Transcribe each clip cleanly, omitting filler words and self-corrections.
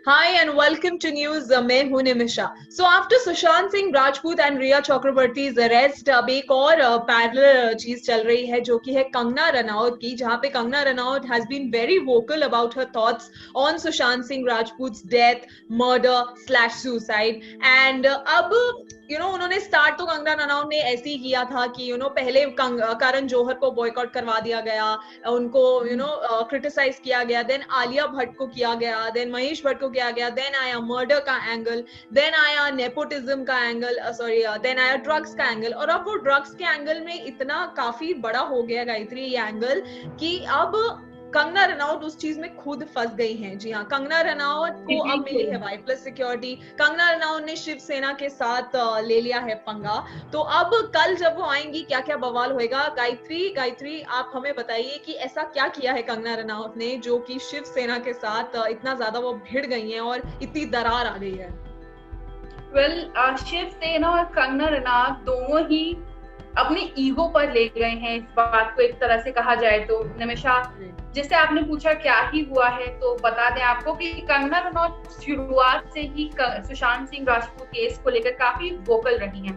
Hi and welcome to news. मैं हूं Nimisha. So after Sushant Singh Rajput and Rhea Chakraborty's arrest, अब एक और पैरेलल चीज चल रही है जो कि है कंगना रनौत की, जहां पे Kangana Ranaut has been very vocal about her thoughts on Sushant Singh Rajput's death, murder/suicide. And अब उन्होंने स्टार्ट तो कंगना रनौत ने ऐसे ही किया था कि पहले करण जौहर को बॉयकॉट करवा दिया गया, उनको क्रिटिसाइज किया गया, देन आलिया भट्ट को किया गया, देन महेश भट्ट को किया गया, देन आया मर्डर का एंगल, देन आया नेपोटिज्म का एंगल, सॉरी देन आया ड्रग्स का एंगल. और अब वो ड्रग्स के एंगल में इतना काफी बड़ा हो गया गायत्री ये एंगल कि अब कंगना रनौत उस चीज में खुद फंस गई हैं. जी हाँ, कंगना रनौत को अब मिली है Y+ सिक्योरिटी. कंगना रनौत ने शिवसेना के साथ ले लिया है पंगा. तो अब कल जब वो आएंगी क्या क्या बवाल होएगा. गायत्री आप हमें बताइए कि ऐसा क्या किया है कंगना रनौत ने जो कि शिवसेना के साथ इतना ज्यादा वो भिड़ गई हैं और इतनी दरार आ गई है. शिवसेना और कंगना रनौत दोनों ही अपने ईगो पर ले गए हैं इस बात को, एक तरह से कहा जाए तो. निमिषा, जिससे आपने पूछा क्या ही हुआ है, तो बता दें आपको कि कंगना रनौत शुरुआत से ही सुशांत सिंह राजपूत केस को लेकर काफी वोकल रही हैं.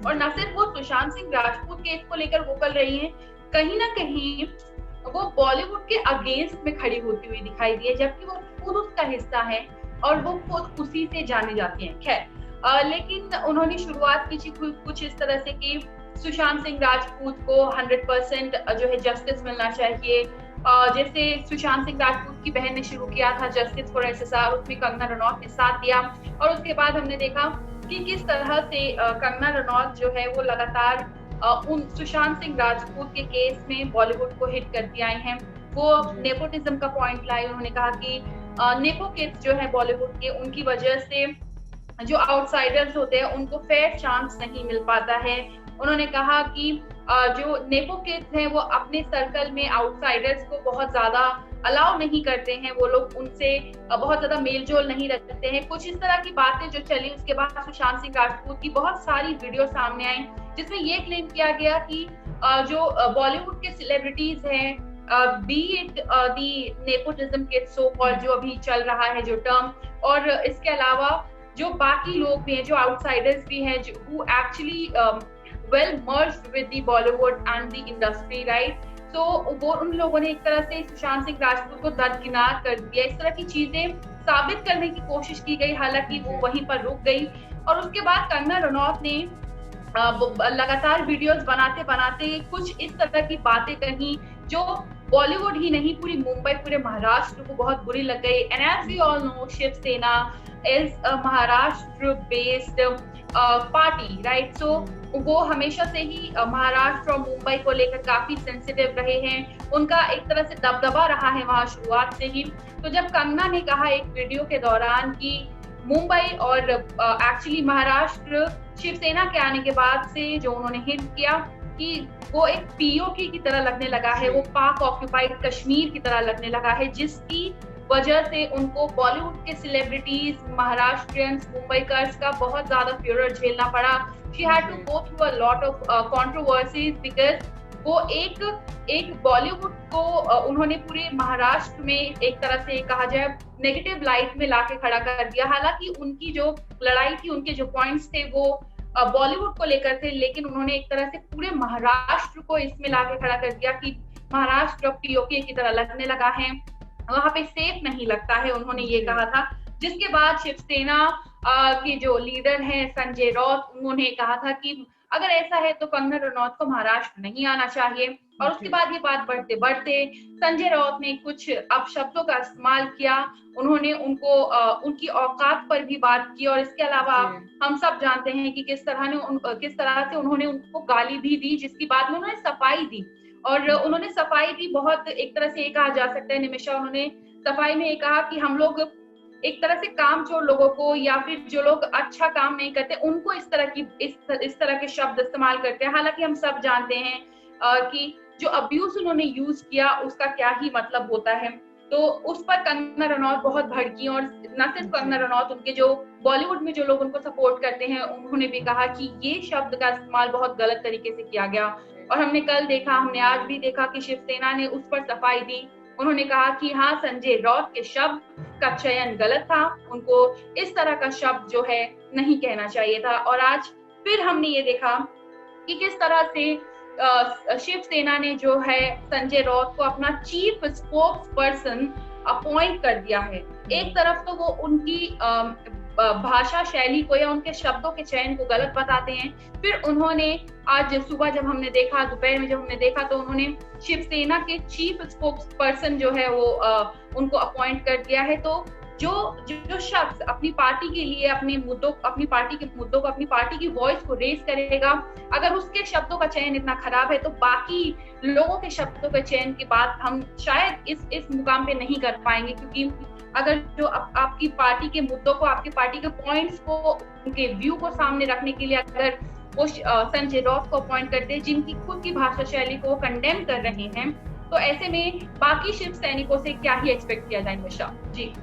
और न सिर्फ वो सुशांत सिंह राजपूत केस को लेकर वोकल रही हैं, कहीं ना कहीं वो बॉलीवुड के अगेंस्ट में खड़ी होती हुई दिखाई दी है, जबकि वो खुद उसका हिस्सा है और वो खुद उसी से जाने जाती हैं. खैर, लेकिन उन्होंने शुरुआत की कुछ इस तरह से कि सुशांत सिंह राजपूत को 100% जो है जस्टिस मिलना चाहिए. जैसे सुशांत सिंह राजपूत की बहन ने शुरू किया था जस्टिस फॉर SSR, उसमें कंगना रनौत ने साथ दिया. और उसके बाद हमने देखा कि किस तरह से कंगना रनौत जो है वो लगातार उन सुशांत सिंह राजपूत के केस में बॉलीवुड को हिट करती आई हैं. वो नेपोटिज्म का पॉइंट लाई. उन्होंने कहा कि नेपो किड्स जो है बॉलीवुड के, उनकी वजह से जो आउटसाइडर्स होते हैं उनको फेयर चांस नहीं मिल पाता है. उन्होंने कहा कि जो नेपो किड्स हैं वो अपने सर्कल में आउटसाइडर्स को बहुत ज्यादा अलाउ नहीं करते हैं, वो लोग उनसे बहुत ज्यादा मेलजोल नहीं रखते हैं. कुछ इस तरह की बातें जो चली. उसके बाद सुशांत सिंह राजपूत की बहुत सारी वीडियो सामने आई जिसमें ये क्लेम किया गया कि जो बॉलीवुड के सेलिब्रिटीज हैं, B it the nepotism kids so called, जो अभी चल रहा है जो टर्म, और इसके अलावा जो बाकी लोग भी हैं, जो आउटसाइडर्स भी हैं, who actually well merged with the Bollywood and the industry, right? So वो उन लोगों ने एक तरह से सुशांत सिंह राजपूत को दरकिनार कर दिया. इस तरह की चीजें साबित करने की कोशिश की गई, हालांकि वो वहीं पर रुक गई. और उसके बाद कंगना रनौत ने लगातार वीडियोस बनाते बनाते कुछ इस तरह की बातें कही जो बॉलीवुड ही नहीं, पूरी मुंबई, पूरे महाराष्ट्र को बहुत बुरी लग गई. And as we all know, Shiv Sena is a Maharashtra based party, right? So वो हमेशा से ही महाराष्ट्र और मुंबई को लेकर काफी सेंसिटिव रहे हैं. उनका एक तरह से दबदबा रहा है वहां शुरुआत से ही. तो जब कंगना ने कहा एक वीडियो के दौरान कि मुंबई और एक्चुअली महाराष्ट्र शिवसेना के आने के बाद से जो उन्होंने हिंट किया कि वो एक POK की तरह लगने लगा है, वो पाक ऑक्यूपाइड कश्मीर की तरह लगने लगा है, जिसकी वजह से उनको बॉलीवुड के सेलिब्रिटीज, महाराष्ट्रियंस, मुंबईकर्स का बहुत ज्यादा फ्यूरर झेलना पड़ा. She had to go through a lot of controversies because वो एक बॉलीवुड को उन्होंने पूरे महाराष्ट्र में एक तरह से कहा जाए नेगेटिव लाइट में लाके खड़ा कर दिया. हालांकि उनकी जो लड़ाई थी, उनके जो पॉइंट्स थे वो बॉलीवुड को लेकर थे, लेकिन उन्होंने एक तरह से पूरे महाराष्ट्र को इसमें लाके खड़ा कर दिया कि महाराष्ट्र POK की तरह लगने लगा है, वहां पे सेफ नहीं लगता है, उन्होंने ये कहा था. जिसके बाद शिवसेना के जो लीडर हैं संजय राउत, उन्होंने कहा था कि अगर ऐसा है तो कंगना रनौत को महाराष्ट्र नहीं आना चाहिए. और उसके बाद ये बात बढ़ते बढ़ते संजय राउत ने कुछ अपशब्दों का इस्तेमाल किया. उन्होंने उनको उनकी औकात पर भी बात की. और इसके अलावा हम सब जानते हैं कि किस तरह से उन्होंने उनको गाली भी दी, जिसकी बाद में उन्होंने सफाई दी. और उन्होंने सफाई भी बहुत एक तरह से ये कहा जा सकता है निमिषा, उन्होंने सफाई में ये कहा कि हम लोग एक तरह से कामचोर लोगों को या फिर जो लोग अच्छा काम नहीं करते उनको इस तरह के शब्द इस्तेमाल करते हैं. हालांकि हम सब जानते हैं कि जो अब्यूज उन्होंने यूज किया उसका क्या ही मतलब होता है. तो उस पर कंगना रनौत बहुत भड़की. और न सिर्फ कंगना रनौत, उनके जो बॉलीवुड में जो लोग उनको सपोर्ट करते हैं उन्होंने भी कहा कि ये शब्द का इस्तेमाल बहुत गलत तरीके से किया गया. और हमने कल देखा, हमने आज भी देखा कि शिवसेना ने उस पर सफाई दी. उन्होंने कहा कि हाँ, संजय राउत के शब्द का चयन गलत था, उनको इस तरह का शब्द जो है नहीं कहना चाहिए था। और आज फिर हमने ये देखा कि किस तरह से शिवसेना ने जो है संजय राउत को अपना चीफ स्पोक्स पर्सन अपॉइंट कर दिया है। एक तरफ तो वो उनकी भाषा शैली को या उनके शब्दों के चयन को गलत बताते हैं, फिर उन्होंने आज सुबह जब हमने देखा, दोपहर में जब हमने देखा, तो उन्होंने शिवसेना के चीफ स्पोक्स पर्सन जो है वो उनको अपॉइंट कर दिया है। तो जो शख्स अपनी पार्टी के लिए अपनी पार्टी के मुद्दों को, अपनी पार्टी की वॉइस को रेज करेगा, अगर उसके शब्दों का चयन इतना खराब है तो बाकी लोगों के शब्दों के चयन की बात हम शायद इस मुकाम पे नहीं कर पाएंगे। क्योंकि अगर जो आपकी पार्टी के मुद्दों को, आपकी पार्टी के पॉइंट्स को, उनके व्यू को सामने रखने के लिए अगर वो संजय राउत को अपॉइंट करते हैं जिनकी खुद की भाषा शैली को कंडेम कर रहे हैं, तो ऐसे में बाकी शिव सैनिकों से क्या ही एक्सपेक्ट किया जाए निमिषा जी।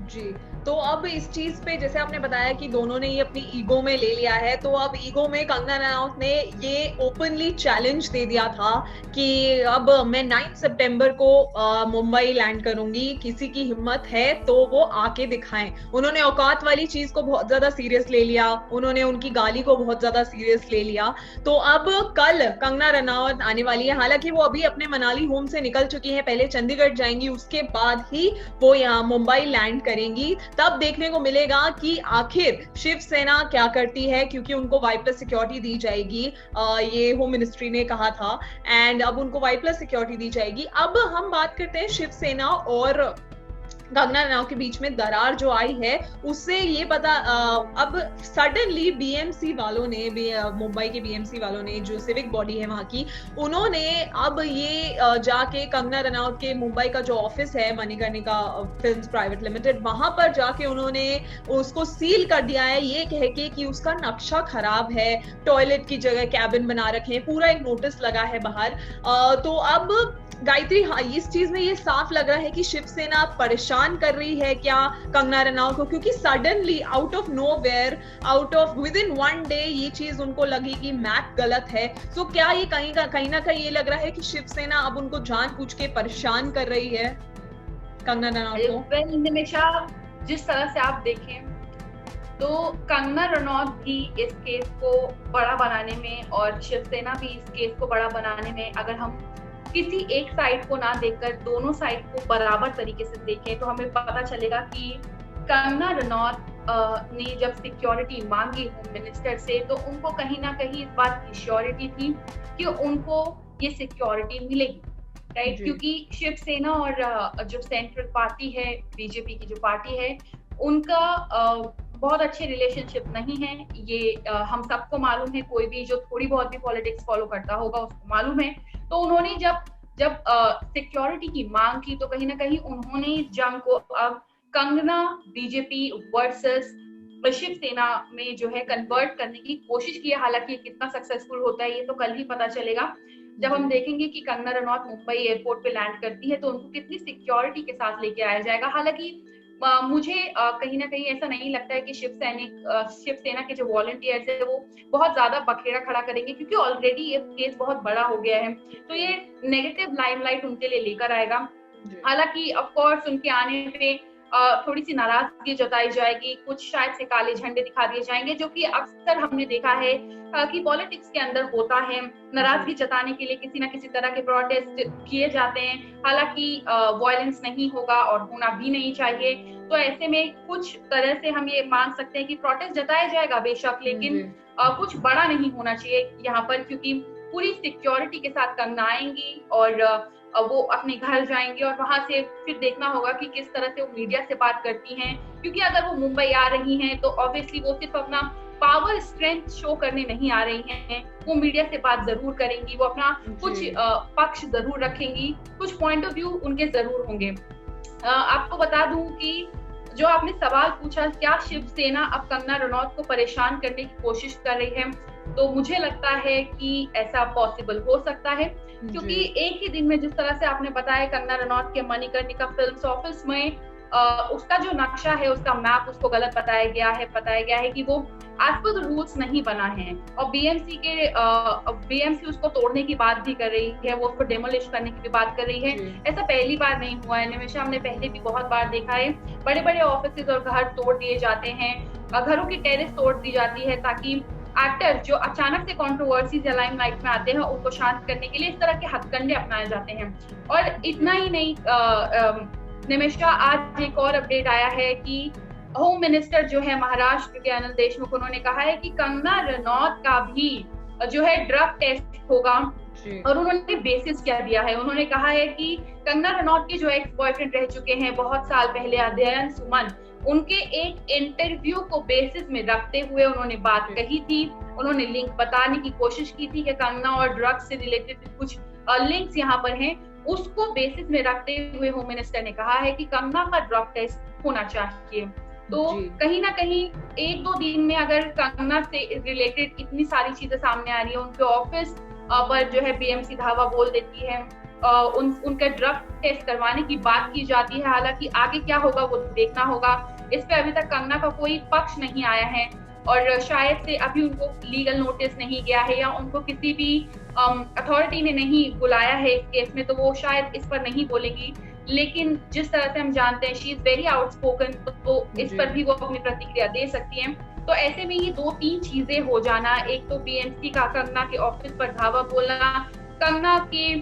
जी, तो अब इस चीज पे जैसे आपने बताया कि दोनों ने ये अपनी ईगो में ले लिया है, तो अब ईगो में कंगना रनौत ने ये ओपनली चैलेंज दे दिया था कि अब मैं 9 सितंबर को मुंबई लैंड करूंगी, किसी की हिम्मत है तो वो आके दिखाएं। उन्होंने औकात वाली चीज को बहुत ज्यादा सीरियस ले लिया, उन्होंने उनकी गाली को बहुत ज्यादा सीरियस ले लिया। तो अब कल कंगना रनौत आने वाली है, हालांकि वो अभी अपने मनाली होम से निकल चुकी है, पहले चंडीगढ़ जाएंगी, उसके बाद ही वो यहाँ मुंबई लैंड करेंगी। तब देखने को मिलेगा कि आखिर शिवसेना क्या करती है, क्योंकि उनको Y+ सिक्योरिटी दी जाएगी, ये होम मिनिस्ट्री ने कहा था, एंड अब उनको Y+ सिक्योरिटी दी जाएगी। अब हम बात करते हैं शिवसेना और कंगना रनौत के बीच में दरार जो आई है उससे ये पता, अब सडनली बीएमसी वालों ने, मुंबई के बीएमसी वालों ने, जो सिविक बॉडी है वहां की, उन्होंने अब ये जाके कंगना रनौत के मुंबई का जो ऑफिस है मणिकर्णिका फिल्म्स प्राइवेट लिमिटेड, वहां पर जाके उन्होंने उसको सील कर दिया है, ये कह के कि उसका नक्शा खराब है, टॉयलेट की जगह कैबिन बना रखे हैं, पूरा एक नोटिस लगा है बाहर। तो अब गायत्री, हाँ, इस चीज में ये साफ लग रहा है कि शिवसेना परेशान कर रही है क्या कंगना रनौत को, क्योंकि suddenly out of nowhere, with in 1 day ये चीज उनको लगी कि मैप गलत है। सो क्या ये कहीं ना कहीं ये लग रहा है कि शिवसेना अब उनको जानबूझ के परेशान कर रही है कंगना रनौत को? निमिषा, जिस तरह से आप देखें तो कंगना रनौत भी इस केस को बड़ा बनाने में और शिवसेना भी इस केस को बड़ा बनाने में, अगर हम किसी एक साइड को ना देखकर दोनों साइड को बराबर तरीके से देखें तो हमें पता चलेगा कि कंगना रनौत ने जब सिक्योरिटी मांगी होम मिनिस्टर से, तो उनको कहीं ना कहीं इस बात की श्योरिटी थी कि उनको ये सिक्योरिटी मिलेगी, राइट? क्योंकि शिवसेना और जो सेंट्रल पार्टी है, बीजेपी की जो पार्टी है, उनका बहुत अच्छे रिलेशनशिप नहीं है, ये हम सबको मालूम है, कोई भी जो थोड़ी बहुत भी पॉलिटिक्स फॉलो करता होगा उसको मालूम है। तो उन्होंने जब सिक्योरिटी की मांग की तो कहीं ना कहीं उन्होंने इस जंग को अब कंगना बीजेपी वर्सेस शिवसेना में जो है कन्वर्ट करने की कोशिश की है। हालांकि ये कितना सक्सेसफुल होता है ये तो कल ही पता चलेगा, जब हम देखेंगे कि कंगना रनौत मुंबई एयरपोर्ट पे लैंड करती है तो उनको कितनी सिक्योरिटी के साथ लेके आया जाएगा। हालांकि मुझे कहीं ना कहीं ऐसा नहीं लगता है कि शिवसेना के जो वॉलंटियर्स है वो बहुत ज्यादा बखेड़ा खड़ा करेंगे, क्योंकि ऑलरेडी ये केस बहुत बड़ा हो गया है, तो ये नेगेटिव लाइमलाइट उनके लिए लेकर आएगा। हालांकि ऑफ कोर्स उनके आने पे थोड़ी सी नाराजगी जताई जाएगी, कुछ शायद से काले झंडे दिखा दिए जाएंगे, जो कि अक्सर हमने देखा है कि पॉलिटिक्स के अंदर होता है, नाराजगी जताने के लिए किसी ना किसी तरह के प्रोटेस्ट किए जाते हैं। हालांकि वायलेंस नहीं होगा और होना भी नहीं चाहिए, तो ऐसे में कुछ तरह से हम ये मान सकते हैं कि प्रोटेस्ट जताया जाएगा बेशक, लेकिन कुछ बड़ा नहीं होना चाहिए यहाँ पर, क्योंकि पूरी सिक्योरिटी के साथ कंगना आएंगी और वो अपने घर जाएंगे और वहां से फिर देखना होगा कि किस तरह से वो मीडिया से बात करती हैं, क्योंकि अगर वो मुंबई आ रही हैं तो ऑब्वियसली वो सिर्फ अपना पावर स्ट्रेंथ शो करने नहीं आ रही हैं, वो मीडिया से बात जरूर करेंगी, वो अपना कुछ पक्ष जरूर रखेंगी, कुछ पॉइंट ऑफ व्यू उनके जरूर होंगे। आपको बता दूं कि जो आपने सवाल पूछा, क्या शिवसेना अब कंगना रनौत को परेशान करने की कोशिश कर रही है, तो मुझे लगता है कि ऐसा पॉसिबल हो सकता है, क्योंकि एक ही दिन में जिस तरह से आपने बताया कंगना रनौत के मणिकर्णिका फिल्म्स ऑफिस में उसका जो नक्शा है, उसका मैप उसको गलत बताया गया है कि वो एज पर द रूल्स नहीं बना है, और बीएमसी उसको तोड़ने की बात भी कर रही है, वो उसको डेमोलिश करने की भी बात कर रही है। ऐसा पहली बार नहीं हुआ है निमिषा, हमने पहले भी बहुत बार देखा है, बड़े बड़े ऑफिसेज और घर तोड़ दिए जाते हैं, घरों की टेरेस तोड़ दी जाती है ताकि एक्टर जो अचानक से कंट्रोवर्सी या लाइमलाइट में आते हैं उनको शांत करने के लिए इस तरह के हथकंडे अपनाए जाते हैं। और इतना ही नहीं निमिषा, आज एक और अपडेट आया है कि होम मिनिस्टर जो है महाराष्ट्र के अनिल देशमुख, उन्होंने कहा है कि कंगना रनौत का भी जो है ड्रग टेस्ट होगा, और उन्होंने बेसिस क्या दिया है, उन्होंने कहा है कि कंगना रनौत के जो एक्स बॉयफ्रेंड रह चुके हैं बहुत साल पहले, अध्ययन सुमन, उनके एक इंटरव्यू को बेसिस में रखते हुए उन्होंने बात कही थी, उन्होंने लिंक बताने की कोशिश की थी कि कंगना और ड्रग्स से रिलेटेड कुछ लिंक्स यहाँ पर हैं, उसको बेसिस में रखते हुए होम मिनिस्टर ने कहा है कि कंगना का ड्रग टेस्ट होना चाहिए। तो कहीं ना कहीं एक दो दिन में अगर कंगना से रिलेटेड इतनी सारी चीजें सामने आ रही है, उनके ऑफिस पर जो है बीएमसी धावा बोल देती है, उनका ड्रग टेस्ट करवाने की बात की जाती है, हालांकि आगे क्या होगा वो देखना होगा। इस पे अभी तक कंगना का कोई पक्ष नहीं आया है, और शायद से अभी उनको लीगल नोटिस नहीं गया है या उनको किसी भी अथॉरिटी ने नहीं बुलाया है इस केस में, तो वो शायद इस पर नहीं बोलेगी। लेकिन जिस तरह से हम जानते हैं शी इज वेरी आउटस्पोकन, तो इस पर भी वो अपनी प्रतिक्रिया दे सकती हैं। तो ऐसे में ये दो तीन चीजें हो जाना, एक तो बीएमसी का कंगना के ऑफिस पर धावा बोलना, कंगना के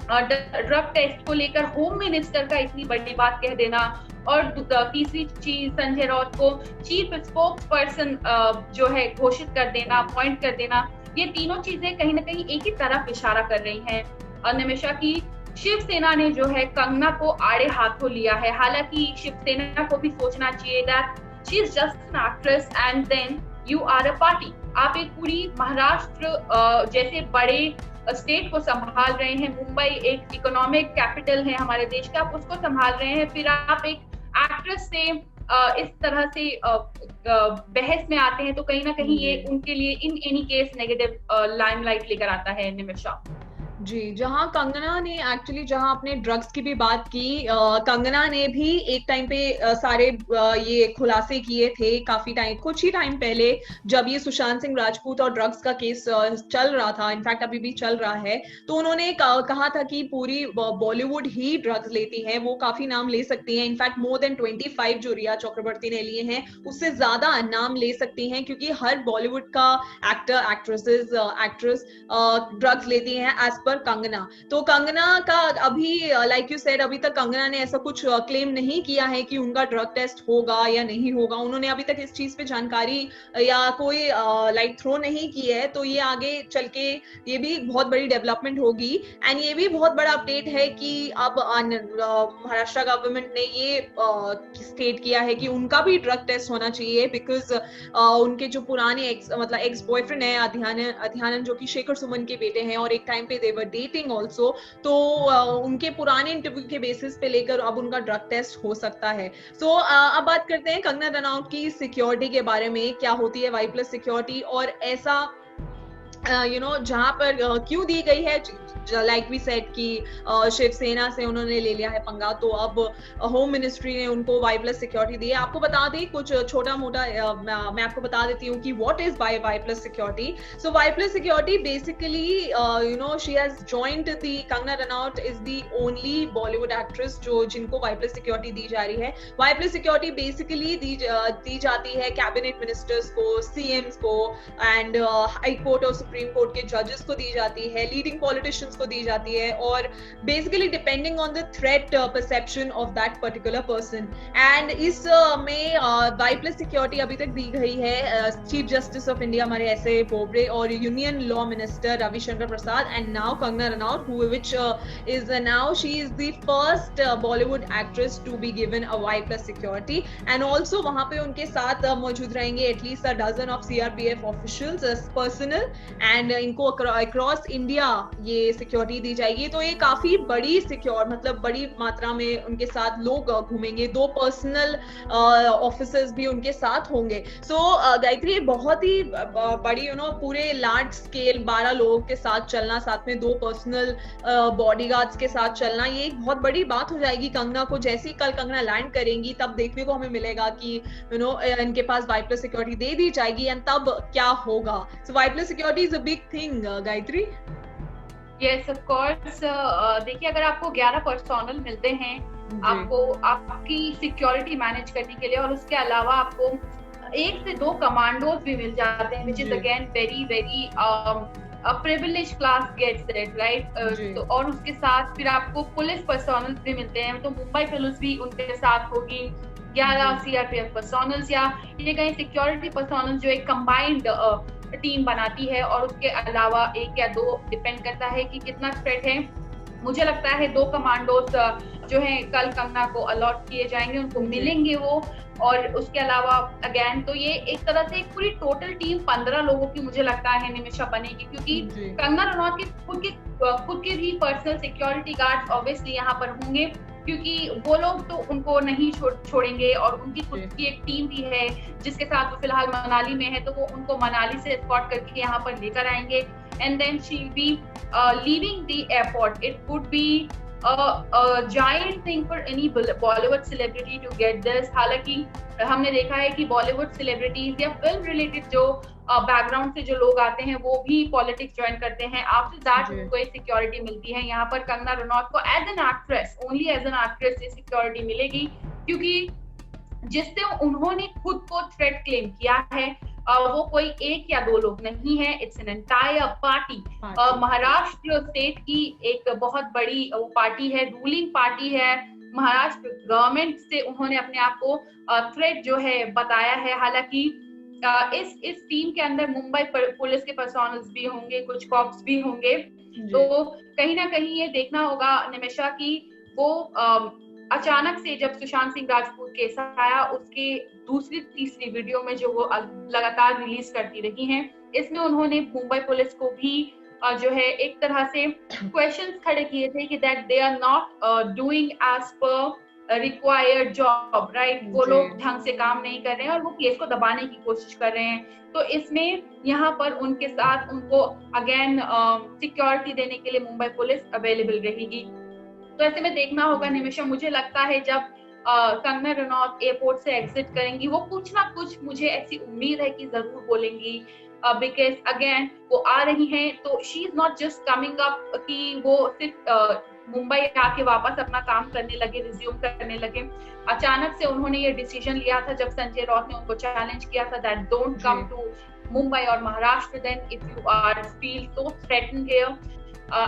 ड्रग टेस्ट को लेकर होम मिनिस्टर का इतनी बड़ी बात कह देना, और तीसरी चीज संजय राउत को चीफ स्पोक्स पर्सन जो है घोषित कर देना, अपॉइंट कर देना, ये तीनों चीजें कहीं ना कहीं एक ही तरफ इशारा कर रही हैं निमिषा की शिवसेना ने जो है कंगना को आड़े हाथों लिया है। हालांकि शिवसेना को भी सोचना चाहिए that she is just an actress and then you are a party. आप एक पूरी महाराष्ट्र जैसे बड़े स्टेट को संभाल रहे हैं, मुंबई एक इकोनॉमिक कैपिटल है हमारे देश का, आप उसको संभाल रहे हैं, फिर आप एक एक्ट्रेस से इस तरह से बहस में आते हैं, तो कहीं ना कहीं ये उनके लिए in any case negative limelight लेकर आता है निमिषा। जी, जहां कंगना ने एक्चुअली जहां आपने ड्रग्स की भी बात की, कंगना ने भी एक टाइम पे सारे ये खुलासे किए थे काफी टाइम, कुछ ही टाइम पहले जब ये सुशांत सिंह राजपूत और ड्रग्स का केस चल रहा था, इनफैक्ट अभी भी चल रहा है, तो उन्होंने कहा था कि पूरी बॉलीवुड ही ड्रग्स लेती है, वो काफी नाम ले सकती है, इनफैक्ट मोर देन 25 जो रिया चक्रवर्ती ने लिए हैं उससे ज्यादा नाम ले सकती हैं, क्योंकि हर बॉलीवुड का एक्टर एक्ट्रेस ड्रग्स लेती हैं एज पर कंगना। तो कंगना का अभी लाइक यू सेड, अभी तक कंगना ने ऐसा कुछ क्लेम नहीं किया है कि उनका ड्रग टेस्ट होगा या नहीं होगा, उन्होंने अभी तक इस चीज पे जानकारी या कोई लाइक थ्रो नहीं की है, तो ये आगे चल के ये भी बहुत बड़ी डेवलपमेंट होगी। एंड ये भी बहुत बड़ा अपडेट है कि अब महाराष्ट्र गवर्नमेंट ने ये स्टेट किया है कि उनका भी ड्रग टेस्ट होना चाहिए, बिकॉज उनके जो पुराने एक्स बॉयफ्रेंड है अध्यानन जो कि शेखर सुमन के बेटे हैं, और एक टाइम पे देवर डेटिंग ऑल्सो, तो उनके पुराने इंटरव्यू के बेसिस पे लेकर अब उनका ड्रग टेस्ट हो सकता है। सो अब बात करते हैं कंगना रनौत की सिक्योरिटी के बारे में, क्या होती है वाई प्लस सिक्योरिटी, और ऐसा जहां पर क्यों दी गई है, लाइक वी सेड कि शिवसेना से उन्होंने ले लिया है पंगा, तो अब होम मिनिस्ट्री ने उनको वाई प्लस सिक्योरिटी दी है। आपको बता दें कुछ छोटा मोटा, मैं आपको बता देती हूँ कि what is Y plus security. So Y plus security basically she has joined the Kangana Ranaut is the only Bollywood actress जिनको वाई प्लस सिक्योरिटी दी जा रही है। वाई प्लस सिक्योरिटी बेसिकली दी जाती है कैबिनेट मिनिस्टर्स को, सीएम्स को, एंड हाई कोर्ट और सुप्रीम कोर्ट के जजेस को दी जाती है, लीडिंग पॉलिटिशियंस को दी जाती है, और basically depending on the threat perception of that particular person. And इस में वाई प्लस सिक्योरिटी अभी तक दी गई है चीफ जस्टिस ऑफ इंडिया हमारे एस.ए. बोबडे और union law minister Ravishankar Prasad, and now Kangana Ranaut, which is now she is the first Bollywood actress to be given a Y plus security, and also वहाँ पे उनके साथ मौजूद रहेंगे at least a dozen of CRPF officials as personnel, and इनको across India ये security दी जाएगी। तो ये काफी बड़ी सिक्योर, मतलब बड़ी मात्रा में उनके साथ लोग घूमेंगे, 2 पर्सनल ऑफिसर्स भी उनके साथ होंगे। सो गायत्री, बहुत ही बड़ी पूरे लार्ज स्केल 12 लोगों के साथ चलना, साथ में 2 पर्सनल बॉडीगार्ड्स के साथ चलना, ये एक बहुत बड़ी बात हो जाएगी कंगना को। जैसे ही कल कंगना लैंड करेंगी तब देखने को हमें मिलेगा कि इनके पास वाइड सिक्योरिटी दे दी जाएगी, एंड तब क्या होगा। सो wide security is a big thing, Gayatri. Yes of course. देखिए, अगर आपको 11 पर्सोनल मिलते हैं आपको आपकी सिक्योरिटी मैनेज करने के लिए, और उसके अलावा आपको 1 से 2 कमांडोज भी मिल जाते हैं, which is again very very privilege class gets it, right. तो और उसके साथ फिर आपको पुलिस पर्सोनल भी मिलते हैं, तो मुंबई पुलिस भी उनके साथ होगी, 11 सीआरपीएफ पर्सोनल्स, या ये कहीं सिक्योरिटी पर्सोनल जो एक कंबाइंड टीम बनाती है। और उसके अलावा 1 या 2, डिपेंड करता है कि कितना थ्रेट है। मुझे लगता है 2 कमांडोज जो हैं कल कंगना को अलॉट किए जाएंगे, उनको मिलेंगे वो। और उसके अलावा अगेन तो ये एक तरह से एक पूरी टोटल टीम 15 लोगों की मुझे लगता है निमिषा बनेगी, क्योंकि कंगना रनौत के खुद के भी पर्सनल सिक्योरिटी गार्ड्स ऑब्वियसली यहाँ पर होंगे, क्योंकि वो लोग तो उनको नहीं छोड़ेंगे, और उनकी खुद की एक टीम भी है जिसके साथ वो फिलहाल मनाली में है, तो वो उनको मनाली से एस्कॉर्ट करके यहाँ पर लेकर आएंगे, and then she will be leaving the airport. It would be a giant thing for any Bollywood celebrity to get this। हालांकि हमने देखा है कि बॉलीवुड सेलिब्रिटीज या फिल्म रिलेटेड जो बैकग्राउंड से जो लोग आते हैं वो भी पॉलिटिक्स ज्वाइन करते हैं, आफ्टर दैट उनको एक सिक्योरिटी मिलती है। यहाँ पर कंगना रनौत को as an actress, only as an actress ये सिक्योरिटी मिलेगी, क्योंकि जिससे उन्होंने खुद को थ्रेट क्लेम किया है वो कोई 1 या 2 लोग नहीं है, it's an entire party. Maharashtra state की एक बहुत बड़ी वो पार्टी है, रूलिंग पार्टी है, महाराष्ट्र गवर्नमेंट से उन्होंने अपने आप को थ्रेट जो है बताया है। हालांकि इस टीम के अंदर मुंबई पुलिस के पर्सोनल्स भी होंगे, कुछ कॉप्स भी होंगे, तो कहीं ना कहीं ये देखना होगा निमिषा की वो अचानक से जब सुशांत सिंह राजपूत केस आया उसके दूसरी तीसरी वीडियो में जो वो लगातार रिलीज करती रही हैं, इसमें उन्होंने मुंबई पुलिस को भी जो है एक तरह से क्वेश्चंस खड़े किए थे कि that they are not doing as per required job, right. वो लोग ढंग से काम नहीं कर रहे हैं और वो केस को दबाने की कोशिश कर रहे हैं। तो इसमें यहाँ पर उनके साथ उनको अगेन सिक्योरिटी देने के लिए मुंबई पुलिस अवेलेबल रहेगी। तो ऐसे में देखना होगा निमिषा, मुझे लगता है जब कंगना रनौत एयरपोर्ट से एग्जिट करेंगी वो कुछ ना कुछ, मुझे ऐसी उम्मीद है कि जरूर बोलेंगी, बिकॉज अगेन वो आ रही हैं तो she is not just coming up कि वो सिर्फ मुंबई आके वापस अपना काम करने लगे, रिज्यूम करने लगे। अचानक से उन्होंने ये डिसीजन लिया था जब संजय राउत ने उनको चैलेंज किया था that don't come to Mumbai और Maharashtra then if you are feel so threatened here.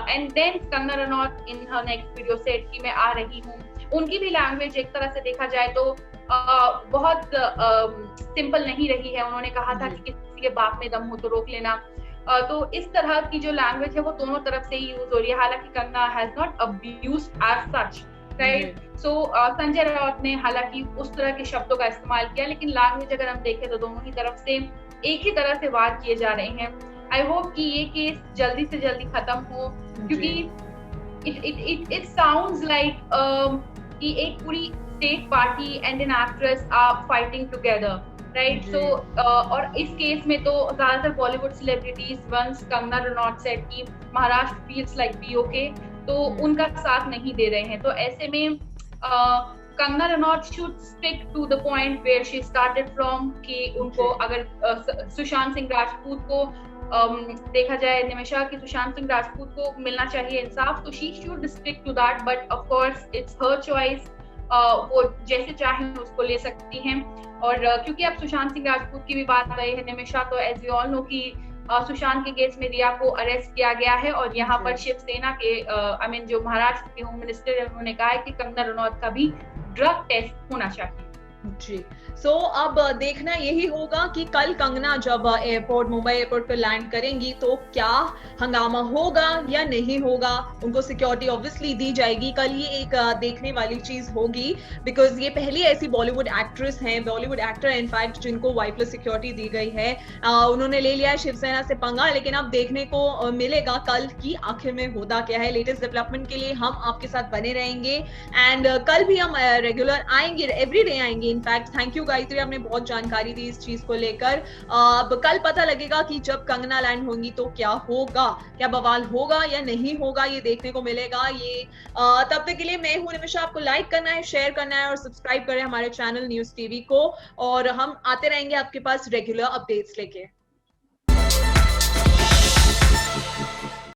And then Kangana Ranaut in her next video said कि मैं आ रही हूँ। उनकी भी लैंग्वेज एक तरह से देखा जाए तो बहुत सिंपल नहीं रही है। उन्होंने कहा था कि किसी के बाप में दम हो तो रोक लेना। तो इस तरह की जो लैंग्वेज है वो दोनों तरफ से ही यूज हो रही है। हालांकि Kangana has not abused as such, right. So Sanjay Raut ने हालांकि उस तरह के शब्दों का इस्तेमाल किया, लेकिन लैंग्वेज अगर हम देखें तो दोनों ही तरफ से एक ही तरह से वार किए जा रहे हैं। आई होप कि ये केस जल्दी से जल्दी खत्म हो, क्योंकि it sounds like कि एक पूरी state party and an actress are fighting together, right. So और इस केस में तो ज्यादातर Bollywood celebrities once Kangana Ranaut said कि महाराष्ट्र फील्स लाइक बीओके, तो उनका साथ नहीं दे रहे हैं। तो ऐसे में Kangana Ranaut should stick to the point where she started from, कि उनको अगर सुशांत सिंह राजपूत को देखा जाए निमिषा कि सुशांत सिंह राजपूत को मिलना चाहिए इंसाफ, तो she should stick to that, but of course it's her choice. वो जैसे चाहे उसको ले सकती हैं। और क्योंकि अब सुशांत सिंह राजपूत की भी बात आई है निमिषा, तो एज यू ऑल नो कि सुशांत के केस में रिया को अरेस्ट किया गया है और यहाँ पर शिवसेना के जो महाराष्ट्र के होम मिनिस्टर है उन्होंने कहा है कि कंगना रनौत का भी ड्रग टेस्ट होना चाहिए। जी। सो अब देखना यही होगा कि कल कंगना जब एयरपोर्ट, मुंबई एयरपोर्ट पे लैंड करेंगी तो क्या हंगामा होगा या नहीं होगा। उनको सिक्योरिटी ऑब्वियसली दी जाएगी। कल ये एक देखने वाली चीज होगी, बिकॉज ये पहली ऐसी बॉलीवुड एक्ट्रेस हैं, बॉलीवुड एक्टर है इनफैक्ट, जिनको वाई प्लस सिक्योरिटी दी गई है। उन्होंने ले लिया है शिवसेना से पंगा, लेकिन अब देखने को मिलेगा कल की आखिर में होता क्या है। लेटेस्ट डेवलपमेंट के लिए हम आपके साथ बने रहेंगे एंड कल भी हम रेगुलर आएंगे, एवरीडे आएंगे। इनफैक्ट थैंक यू गायत्री, आपने बहुत जानकारी दी इस चीज को लेकर। अब कल पता लगेगा कि जब कंगना लैंड होंगी तो क्या होगा, क्या बवाल होगा या नहीं होगा, ये देखने को मिलेगा। ये तब तक के लिए मैं हूं निमिषा, आपको लाइक करना है, शेयर करना है और सब्सक्राइब करें हमारे चैनल न्यूज टीवी को, और हम आते रहेंगे आपके पास रेगुलर अपडेट्स लेके।